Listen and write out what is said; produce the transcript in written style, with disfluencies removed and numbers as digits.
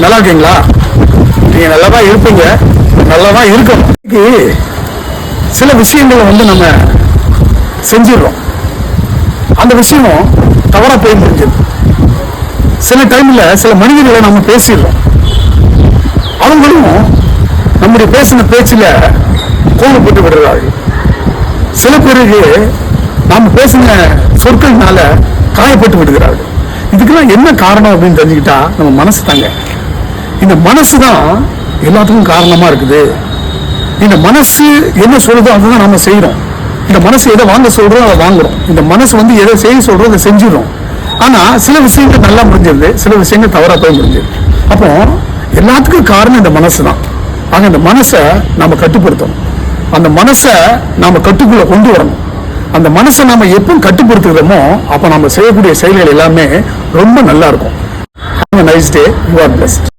நல்லா இருக்கீங்களா? நீங்க நல்லாதான் இருப்பீங்க, நல்லாதான் இருக்கணும். சில விஷயங்களை நம்ம செஞ்சிடறோம், அந்த விஷயம் தவறா போய் முடிஞ்சது. சில டைம்ல சில மனிதர்களை நம்ம பேசிடுறோம், அவங்களும் நம்முடைய பேசின பேச்சுல கோபப்பட்டு விடுறார்கள். சில பேருக்கு நாம பேசின சொற்கள்னால காயப்பட்டு விடுகிறார்கள். இதுக்கெல்லாம் என்ன காரணம் அப்படின்னு தெரிஞ்சுக்கிட்டா நம்ம மனசு தாங்க. இந்த மனசு தான் எல்லாத்துக்கும் காரணமா இருக்குது. இந்த மனசு என்ன சொல்றதோ அதுதான் நாம செய்யறோம். இந்த மனசு எதை வாங்க சொல்றோம் அதை வாங்குறோம். இந்த மனசு எதை செய்ய சொல்றோம் அதை செஞ்சிடும். ஆனா சில விஷயங்கள் நல்லா முடிஞ்சிருது, சில விஷயங்கள் தவறா போய் முடிஞ்சிருது. அப்போ எல்லாத்துக்கும் காரணம் இந்த மனசு தான். ஆக இந்த மனசை நாம கட்டுப்படுத்தணும், அந்த மனசை நாம கட்டுக்குள்ள கொண்டு வரணும். அந்த மனசை நாம எப்போ கட்டுப்படுத்துகிறோமோ அப்ப நம்ம செய்யக்கூடிய செயல்கள் எல்லாமே ரொம்ப நல்லா இருக்கும். Have a nice day. You are blessed.